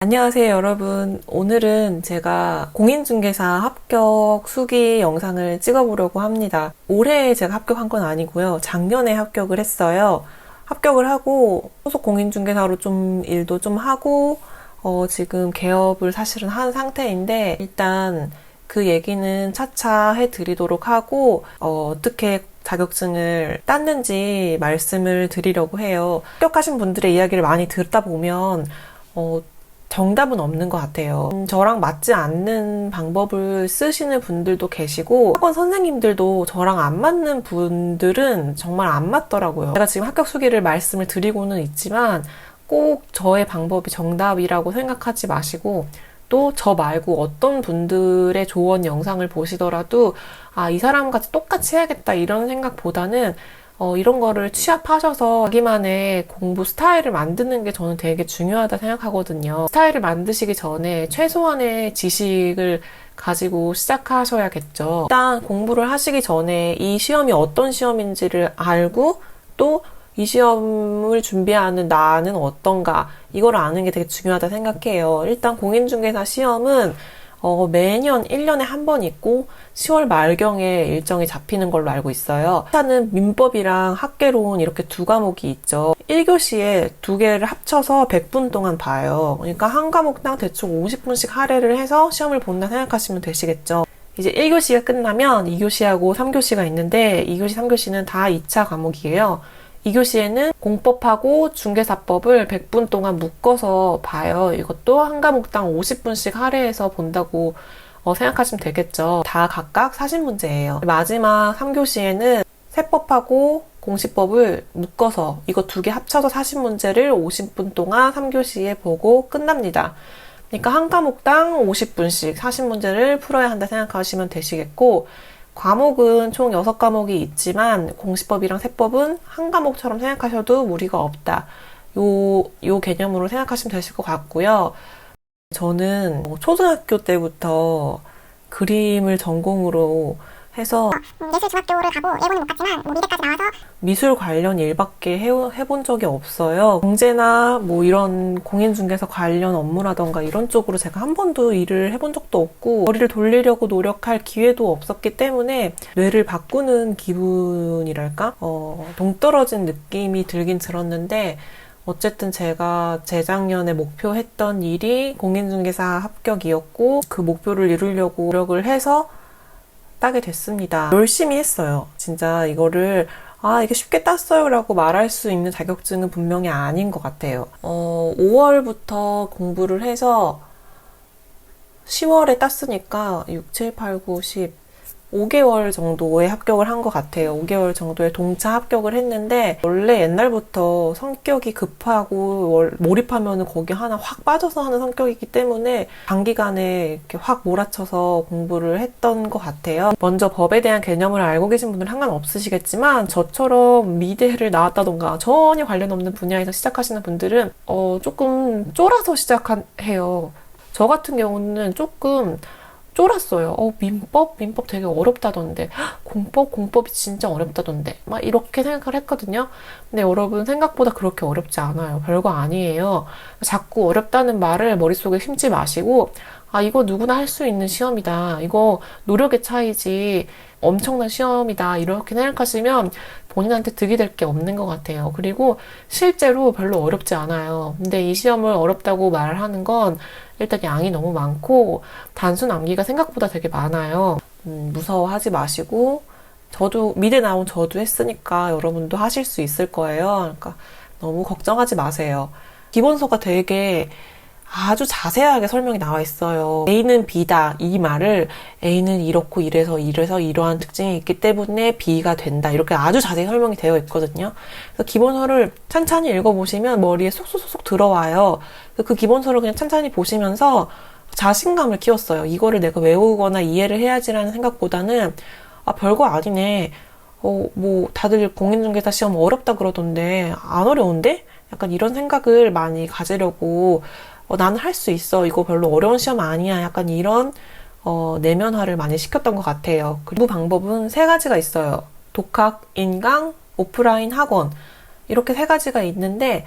안녕하세요, 여러분. 오늘은 제가 공인중개사 합격 수기 영상을 찍어보려고 합니다. 올해 제가 합격한 건 아니고요. 작년에 합격을 했어요. 합격을 하고 소속 공인중개사로 좀 일도 좀 하고 지금 개업을 사실은 한 상태인데 일단 그 얘기는 차차 해드리도록 하고 어떻게 자격증을 땄는지 말씀을 드리려고 해요. 합격하신 분들의 이야기를 많이 듣다 보면 정답은 없는 것 같아요. 저랑 맞지 않는 방법을 쓰시는 분들도 계시고 학원 선생님들도 저랑 안 맞는 분들은 정말 안 맞더라고요. 제가 지금 합격 수기를 말씀을 드리고는 있지만 꼭 저의 방법이 정답이라고 생각하지 마시고 또 저 말고 어떤 분들의 조언 영상을 보시더라도 이 사람같이 똑같이 해야겠다 이런 생각보다는 이런 거를 취합하셔서 자기만의 공부 스타일을 만드는 게 저는 되게 중요하다 생각하거든요. 스타일을 만드시기 전에 최소한의 지식을 가지고 시작하셔야겠죠. 일단 공부를 하시기 전에 이 시험이 어떤 시험인지를 알고 또 이 시험을 준비하는 나는 어떤가 이걸 아는 게 되게 중요하다 생각해요. 일단 공인중개사 시험은 매년 1년에 한 번 있고 10월 말경에 일정이 잡히는 걸로 알고 있어요. 일단은 민법이랑 학개론 이렇게 두 과목이 있죠. 1교시에 두 개를 합쳐서 100분 동안 봐요. 그러니까 한 과목당 대충 50분씩 할애를 해서 시험을 본다 생각하시면 되시겠죠. 이제 1교시가 끝나면 2교시하고 3교시가 있는데 2교시, 3교시는 다 2차 과목이에요. 2교시에는 공법하고 중개사법을 100분 동안 묶어서 봐요. 이것도 한 과목당 50분씩 할애해서 본다고 생각하시면 되겠죠. 다 각각 40문제예요. 마지막 3교시에는 세법하고 공시법을 묶어서 이거 두 개 합쳐서 40문제를 50분 동안 3교시에 보고 끝납니다. 그러니까 한 과목당 50분씩 40문제를 풀어야 한다 생각하시면 되시겠고 과목은 총 6과목이 있지만 공시법이랑 세법은 한 과목처럼 생각하셔도 무리가 없다. 요 개념으로 생각하시면 되실 것 같고요. 저는 초등학교 때부터 그림을 전공으로 해서 예술 중학교를 가고 일본은 못 갔지만 미대까지 나와서 미술 관련 일밖에 해본 적이 없어요. 경제나 이런 공인중개사 관련 업무라던가 이런 쪽으로 제가 한 번도 일을 해본 적도 없고 머리를 돌리려고 노력할 기회도 없었기 때문에 뇌를 바꾸는 기분이랄까? 동떨어진 느낌이 들긴 들었는데 어쨌든 제가 재작년에 목표했던 일이 공인중개사 합격이었고 그 목표를 이루려고 노력을 해서 따게 됐습니다. 열심히 했어요. 진짜 이거를 이게 쉽게 땄어요 라고 말할 수 있는 자격증은 분명히 아닌 것 같아요. 5월부터 공부를 해서 10월에 땄으니까 6, 7, 8, 9, 10 5개월 정도에 합격을 한 것 같아요. 5개월 정도에 동차 합격을 했는데 원래 옛날부터 성격이 급하고 몰입하면 거기 하나 확 빠져서 하는 성격이기 때문에 단기간에 이렇게 확 몰아쳐서 공부를 했던 것 같아요. 먼저 법에 대한 개념을 알고 계신 분들은 상관없으시겠지만 저처럼 미대를 나왔다던가 전혀 관련 없는 분야에서 시작하시는 분들은 조금 쫄아서 시작해요. 저 같은 경우는 조금 쫄았어요. 민법 되게 어렵다던데. 공법이 진짜 어렵다던데. 막 이렇게 생각을 했거든요. 근데 여러분 생각보다 그렇게 어렵지 않아요. 별거 아니에요. 자꾸 어렵다는 말을 머릿속에 심지 마시고 이거 누구나 할 수 있는 시험이다. 이거 노력의 차이지 엄청난 시험이다. 이렇게 생각하시면 본인한테 득이 될 게 없는 것 같아요. 그리고 실제로 별로 어렵지 않아요. 근데 이 시험을 어렵다고 말하는 건 일단 양이 너무 많고 단순 암기가 생각보다 되게 많아요. 무서워하지 마시고 저도 미대 나온 저도 했으니까 여러분도 하실 수 있을 거예요. 그러니까 너무 걱정하지 마세요. 기본서가 되게 아주 자세하게 설명이 나와 있어요. A는 B다 이 말을 A는 이렇고 이래서 이러한 특징이 있기 때문에 B가 된다 이렇게 아주 자세히 설명이 되어 있거든요. 그래서 기본서를 찬찬히 읽어보시면 머리에 쏙쏙쏙 들어와요. 그 기본서를 그냥 찬찬히 보시면서 자신감을 키웠어요. 이거를 내가 외우거나 이해를 해야지라는 생각보다는 별거 아니네. 다들 공인중개사 시험 어렵다 그러던데 안 어려운데? 약간 이런 생각을 많이 가지려고 나는 할 수 있어. 이거 별로 어려운 시험 아니야. 약간 이런 내면화를 많이 시켰던 것 같아요. 그리고 방법은 3가지가 있어요. 독학, 인강, 오프라인 학원. 이렇게 3가지가 있는데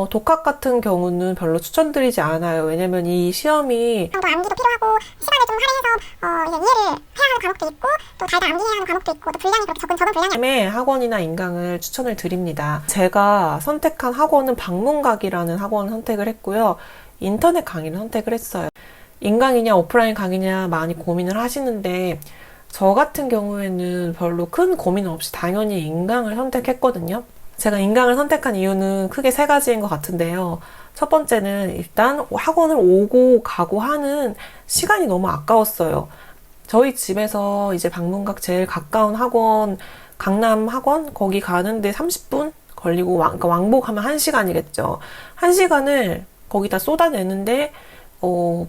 독학 같은 경우는 별로 추천드리지 않아요. 왜냐면 이 시험이 또 암기도 필요하고 시간을 좀 할애해서 이제 이해를 해야 하는 과목도 있고 또 달달 암기해야 하는 과목도 있고 또 분량이 그렇게 적은 분량이 때문에 학원이나 인강을 추천을 드립니다. 제가 선택한 학원은 방문각이라는 학원을 선택을 했고요. 인터넷 강의를 선택을 했어요. 인강이냐 오프라인 강의냐 많이 고민을 하시는데 저 같은 경우에는 별로 큰 고민 없이 당연히 인강을 선택했거든요. 제가 인강을 선택한 이유는 크게 세 가지인 것 같은데요. 첫 번째는 일단 학원을 오고 가고 하는 시간이 너무 아까웠어요. 저희 집에서 이제 방문각 제일 가까운 학원, 강남 학원? 거기 가는데 30분 걸리고 그러니까 왕복하면 1시간이겠죠. 1시간을 거기다 쏟아내는데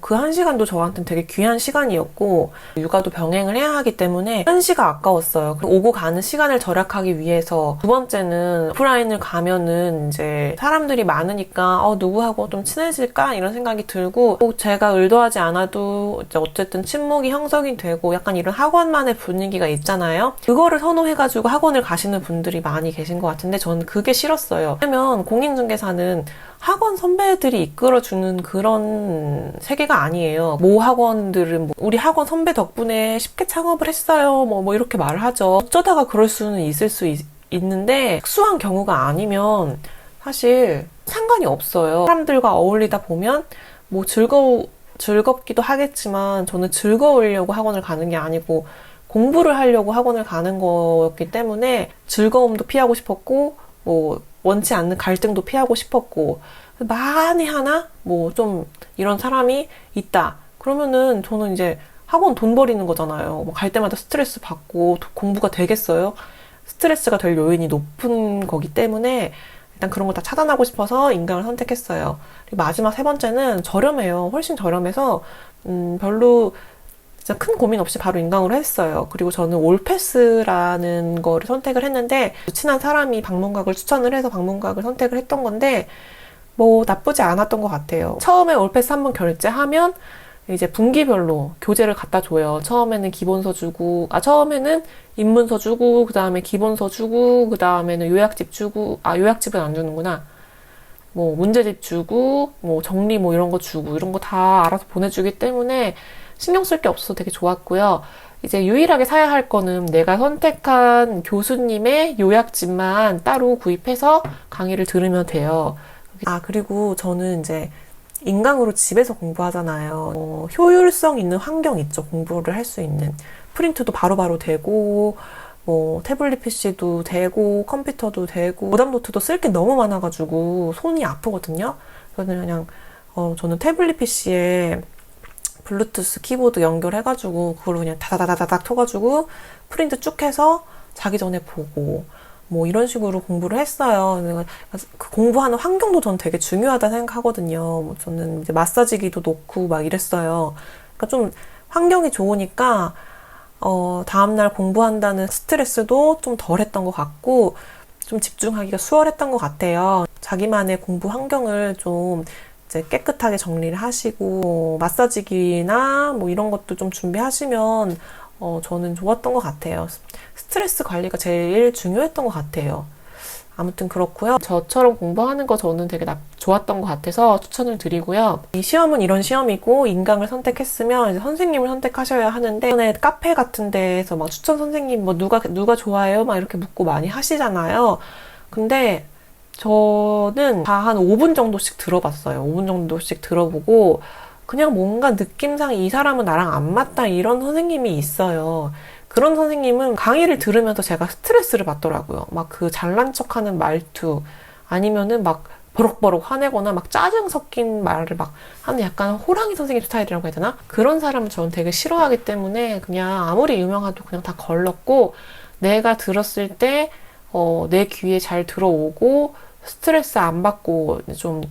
그 1시간도 저한테는 되게 귀한 시간이었고 육아도 병행을 해야 하기 때문에 1시가 아까웠어요. 오고 가는 시간을 절약하기 위해서. 두 번째는 오프라인을 가면은 이제 사람들이 많으니까 누구하고 좀 친해질까 이런 생각이 들고 꼭 제가 의도하지 않아도 이제 어쨌든 친목이 형성이 되고 약간 이런 학원만의 분위기가 있잖아요. 그거를 선호해가지고 학원을 가시는 분들이 많이 계신 것 같은데 저는 그게 싫었어요. 왜냐면 공인중개사는 학원 선배들이 이끌어주는 그런 세계가 아니에요. 모 학원들은 우리 학원 선배 덕분에 쉽게 창업을 했어요. 뭐 이렇게 말을 하죠. 어쩌다가 그럴 수는 있을 수 있는데 특수한 경우가 아니면 사실 상관이 없어요. 사람들과 어울리다 보면 뭐 즐겁기도 하겠지만 저는 즐거우려고 학원을 가는 게 아니고 공부를 하려고 학원을 가는 거였기 때문에 즐거움도 피하고 싶었고 원치 않는 갈등도 피하고 싶었고 만에 하나 좀 이런 사람이 있다 그러면은 저는 이제 학원 돈 버리는 거잖아요. 갈 때마다 스트레스 받고 공부가 되겠어요? 스트레스가 될 요인이 높은 거기 때문에 일단 그런 거 다 차단하고 싶어서 인강을 선택했어요. 그리고 마지막 세 번째는 저렴해요. 훨씬 저렴해서 별로 진짜 큰 고민 없이 바로 인강으로 했어요. 그리고 저는 올패스라는 거를 선택을 했는데 친한 사람이 방문각을 추천을 해서 방문각을 선택을 했던 건데 나쁘지 않았던 것 같아요. 처음에 올패스 한번 결제하면 이제 분기별로 교재를 갖다 줘요. 처음에는 기본서 주고 처음에는 입문서 주고 그 다음에 기본서 주고 그 다음에는 요약집 주고 요약집은 안 주는구나. 문제집 주고 정리 이런 거 주고 이런 거 다 알아서 보내주기 때문에 신경 쓸 게 없어서 되게 좋았고요. 이제 유일하게 사야 할 거는 내가 선택한 교수님의 요약집만 따로 구입해서 강의를 들으면 돼요. 그리고 저는 이제 인강으로 집에서 공부하잖아요. 효율성 있는 환경 있죠. 공부를 할 수 있는. 프린트도 바로바로 되고 태블릿 PC도 되고 컴퓨터도 되고 모담노트도 쓸 게 너무 많아가지고 손이 아프거든요. 그냥 저는 태블릿 PC에 블루투스 키보드 연결해가지고 그걸로 그냥 다다다다닥 쳐가지고 프린트 쭉 해서 자기 전에 보고 이런 식으로 공부를 했어요. 그 공부하는 환경도 저는 되게 중요하다 생각하거든요. 저는 이제 마사지기도 놓고 이랬어요. 그러니까 좀 환경이 좋으니까 다음날 공부한다는 스트레스도 좀 덜했던 것 같고 좀 집중하기가 수월했던 것 같아요. 자기만의 공부 환경을 좀 이제 깨끗하게 정리를 하시고 마사지기나 이런 것도 좀 준비하시면 저는 좋았던 것 같아요. 스트레스 관리가 제일 중요했던 것 같아요. 아무튼 그렇고요. 저처럼 공부하는 거 저는 되게 좋았던 것 같아서 추천을 드리고요. 이 시험은 이런 시험이고 인강을 선택했으면 이제 선생님을 선택하셔야 하는데 전에 카페 같은 데에서 추천 선생님 누가 좋아해요? 이렇게 묻고 많이 하시잖아요. 근데 저는 다 한 5분 정도씩 들어봤어요. 5분 정도씩 들어보고 그냥 뭔가 느낌상 이 사람은 나랑 안 맞다 이런 선생님이 있어요. 그런 선생님은 강의를 들으면서 제가 스트레스를 받더라고요. 그 잘난 척하는 말투 아니면은 버럭버럭 화내거나 짜증 섞인 말을 하는 약간 호랑이 선생님 스타일이라고 해야 되나? 그런 사람은 저는 되게 싫어하기 때문에 그냥 아무리 유명하도 그냥 다 걸렀고 내가 들었을 때 내 귀에 잘 들어오고 스트레스 안 받고 좀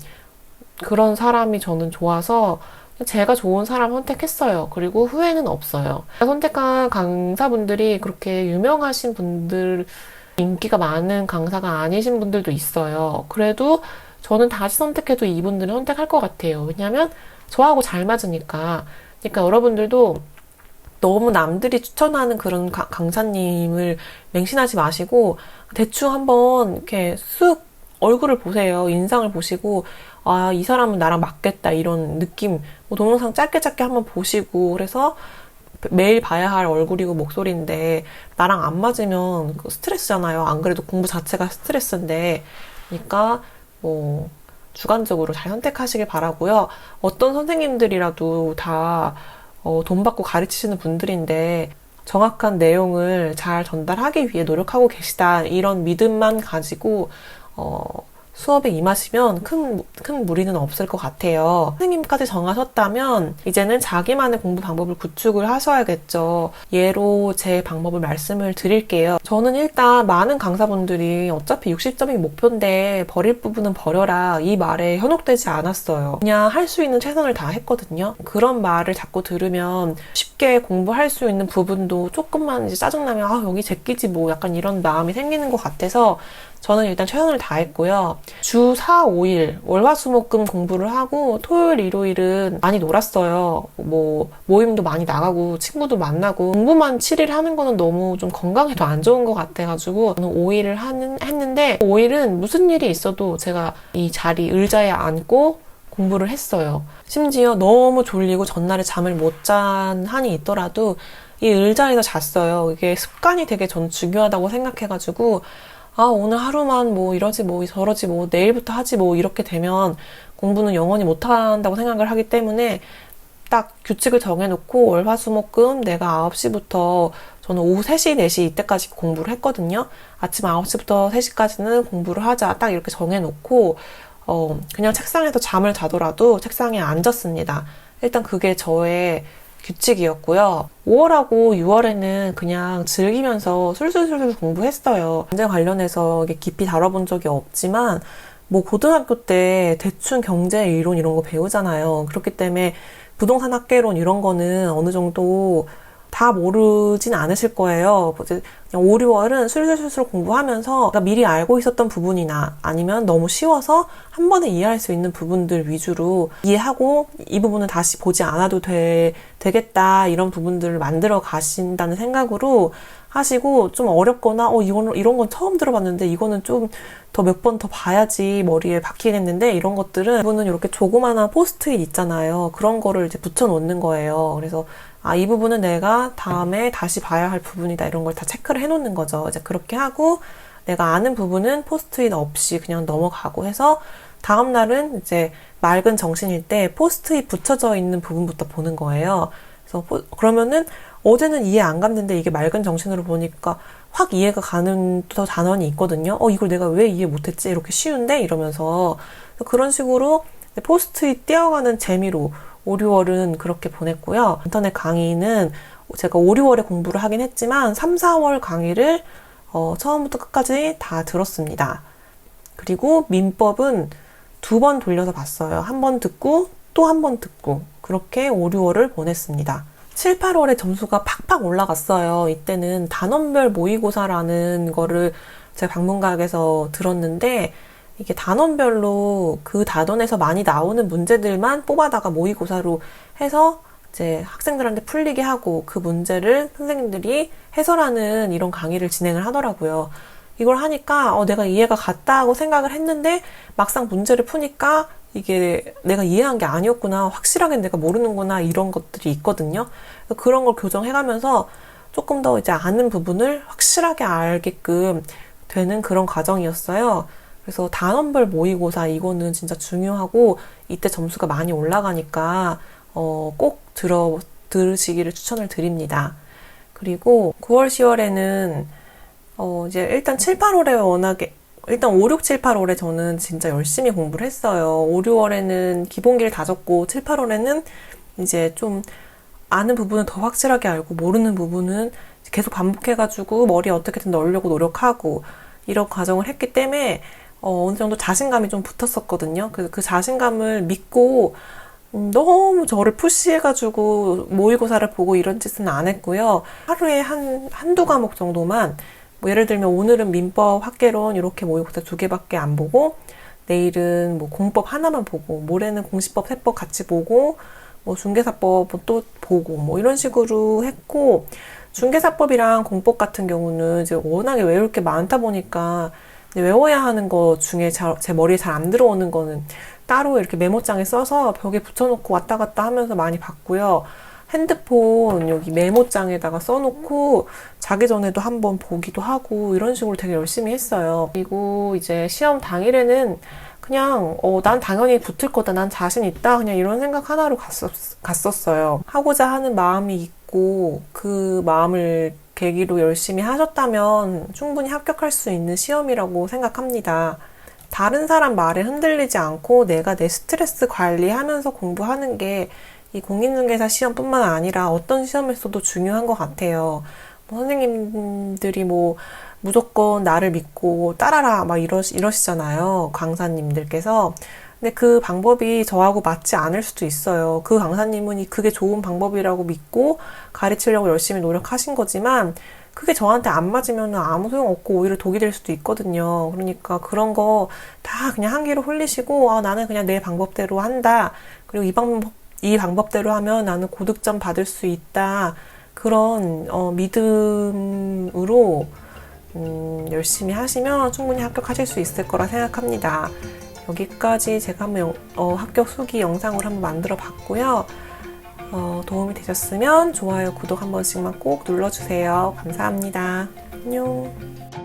그런 사람이 저는 좋아서 제가 좋은 사람 선택했어요. 그리고 후회는 없어요. 선택한 강사분들이 그렇게 유명하신 분들, 인기가 많은 강사가 아니신 분들도 있어요. 그래도 저는 다시 선택해도 이분들은 선택할 것 같아요. 왜냐면 저하고 잘 맞으니까. 그러니까 여러분들도 너무 남들이 추천하는 그런 강사님을 맹신하지 마시고 대충 한번 이렇게 쑥 얼굴을 보세요. 인상을 보시고, 아, 이 사람은 나랑 맞겠다. 이런 느낌. 뭐 동영상 짧게 한번 보시고, 그래서 매일 봐야 할 얼굴이고 목소리인데, 나랑 안 맞으면 스트레스잖아요. 안 그래도 공부 자체가 스트레스인데. 그러니까, 뭐, 주관적으로 잘 선택하시길 바라고요. 어떤 선생님들이라도 다, 돈 받고 가르치시는 분들인데, 정확한 내용을 잘 전달하기 위해 노력하고 계시다. 이런 믿음만 가지고, 수업에 임하시면 큰 무리는 없을 것 같아요. 선생님까지 정하셨다면 이제는 자기만의 공부 방법을 구축을 하셔야겠죠. 예로 제 방법을 말씀을 드릴게요. 저는 일단 많은 강사분들이 어차피 60점이 목표인데 버릴 부분은 버려라 이 말에 현혹되지 않았어요. 그냥 할 수 있는 최선을 다했거든요. 그런 말을 자꾸 들으면 쉽게 공부할 수 있는 부분도 조금만 이제 짜증나면 아 여기 제끼지 뭐 약간 이런 마음이 생기는 것 같아서 저는 일단 최선을 다했고요. 주 4, 5일 월화수목금 공부를 하고 토요일, 일요일은 많이 놀았어요. 뭐 모임도 많이 나가고 친구도 만나고 공부만 7일 하는 거는 너무 좀 건강에도 안 좋은 것 같아가지고 저는 5일을 했는데 5일은 무슨 일이 있어도 제가 이 자리 의자에 앉고 공부를 했어요. 심지어 너무 졸리고 전날에 잠을 못 잔 한이 있더라도 이 의자에서 잤어요. 이게 습관이 되게 전 중요하다고 생각해가지고 아, 오늘 하루만 뭐 이러지 뭐 저러지 뭐 내일부터 하지 뭐 이렇게 되면 공부는 영원히 못한다고 생각을 하기 때문에 딱 규칙을 정해놓고 월화수목금 내가 9시부터 저는 오후 3시, 4시 이때까지 공부를 했거든요. 아침 9시부터 3시까지는 공부를 하자 딱 이렇게 정해놓고 그냥 책상에서 잠을 자더라도 책상에 앉았습니다. 일단 그게 저의 규칙이었고요. 5월하고 6월에는 그냥 즐기면서 술술술 공부했어요. 경제 관련해서 깊이 다뤄본 적이 없지만 뭐 고등학교 때 대충 경제 이론 이런 거 배우잖아요. 그렇기 때문에 부동산 학계론 이런 거는 어느 정도 다 모르진 않으실 거예요. 그냥 5, 6월은 술술술 공부하면서 미리 알고 있었던 부분이나 아니면 너무 쉬워서 한 번에 이해할 수 있는 부분들 위주로 이해하고 이 부분은 다시 보지 않아도 되겠다 이런 부분들을 만들어 가신다는 생각으로 하시고 좀 어렵거나 이런 건 처음 들어봤는데 이거는 좀 더 몇 번 더 봐야지 머리에 박히겠는데 이런 것들은 부분은 이렇게 조그마한 포스트잇 있잖아요. 그런 거를 이제 붙여 놓는 거예요. 그래서 아, 이 부분은 내가 다음에 다시 봐야 할 부분이다. 이런 걸 다 체크를 해 놓는 거죠. 이제 그렇게 하고 내가 아는 부분은 포스트잇 없이 그냥 넘어가고 해서 다음 날은 이제 맑은 정신일 때 포스트잇 붙여져 있는 부분부터 보는 거예요. 그래서 그러면은 어제는 이해 안 갔는데 이게 맑은 정신으로 보니까 확 이해가 가는 또 단원이 있거든요. 이걸 내가 왜 이해 못했지? 이렇게 쉬운데? 이러면서 그런 식으로 포스트잇 띄어가는 재미로 5, 6월은 그렇게 보냈고요. 인터넷 강의는 제가 5, 6월에 공부를 하긴 했지만 3, 4월 강의를 처음부터 끝까지 다 들었습니다. 그리고 민법은 2번 돌려서 봤어요. 한 번 듣고 또 한 번 듣고 그렇게 5, 6월을 보냈습니다. 7, 8월에 점수가 팍팍 올라갔어요. 이때는 단원별 모의고사라는 거를 제가 방문각에서 들었는데 이게 단원별로 그 단원에서 많이 나오는 문제들만 뽑아다가 모의고사로 해서 이제 학생들한테 풀리게 하고 그 문제를 선생님들이 해설하는 이런 강의를 진행을 하더라고요. 이걸 하니까 내가 이해가 갔다고 생각을 했는데 막상 문제를 푸니까 이게 내가 이해한 게 아니었구나, 확실하게 내가 모르는구나 이런 것들이 있거든요. 그런 걸 교정해가면서 조금 더 이제 아는 부분을 확실하게 알게끔 되는 그런 과정이었어요. 그래서 단원별 모의고사 이거는 진짜 중요하고 이때 점수가 많이 올라가니까 꼭 들으시기를 추천을 드립니다. 그리고 9월, 10월에는 이제 일단 7, 8월에 워낙에 일단 5, 6, 7, 8월에 저는 진짜 열심히 공부를 했어요. 5, 6월에는 기본기를 다졌고 7, 8월에는 이제 좀 아는 부분은 더 확실하게 알고 모르는 부분은 계속 반복해가지고 머리에 어떻게든 넣으려고 노력하고 이런 과정을 했기 때문에 어느 정도 자신감이 좀 붙었었거든요. 그래서 그 자신감을 믿고 너무 저를 푸시해가지고 모의고사를 보고 이런 짓은 안 했고요. 하루에 한두 과목 정도만 뭐 예를 들면 오늘은 민법, 학계론 이렇게 모의고사 2개밖에 안 보고 내일은 뭐 공법 하나만 보고 모레는 공시법, 세법 같이 보고 뭐 중개사법 또 보고 뭐 이런 식으로 했고 중개사법이랑 공법 같은 경우는 이제 워낙에 외울 게 많다 보니까 근데 외워야 하는 거 중에 제 머리에 잘 안 들어오는 거는 따로 이렇게 메모장에 써서 벽에 붙여놓고 왔다 갔다 하면서 많이 봤고요. 핸드폰 여기 메모장에다가 써놓고 자기 전에도 한번 보기도 하고 이런 식으로 되게 열심히 했어요. 그리고 이제 시험 당일에는 그냥 난 당연히 붙을 거다, 난 자신 있다, 그냥 이런 생각 하나로 갔었어요. 하고자 하는 마음이 있고 그 마음을 계기로 열심히 하셨다면 충분히 합격할 수 있는 시험이라고 생각합니다. 다른 사람 말에 흔들리지 않고 내가 내 스트레스 관리하면서 공부하는 게 이 공인중개사 시험뿐만 아니라 어떤 시험에서도 중요한 것 같아요. 선생님들이 무조건 나를 믿고 따라라 막 이러시잖아요. 강사님들께서. 근데 그 방법이 저하고 맞지 않을 수도 있어요. 그 강사님은 그게 좋은 방법이라고 믿고 가르치려고 열심히 노력하신 거지만 그게 저한테 안 맞으면 아무 소용없고 오히려 독이 될 수도 있거든요. 그러니까 그런 거 다 그냥 한 귀로 흘리시고 나는 그냥 내 방법대로 한다. 그리고 이 방법대로 하면 나는 고득점 받을 수 있다. 그런 믿음으로 열심히 하시면 충분히 합격하실 수 있을 거라 생각합니다. 여기까지 제가 한번 합격 후기 영상을 한번 만들어 봤고요. 도움이 되셨으면 좋아요, 구독 한 번씩만 꼭 눌러주세요. 감사합니다. 안녕.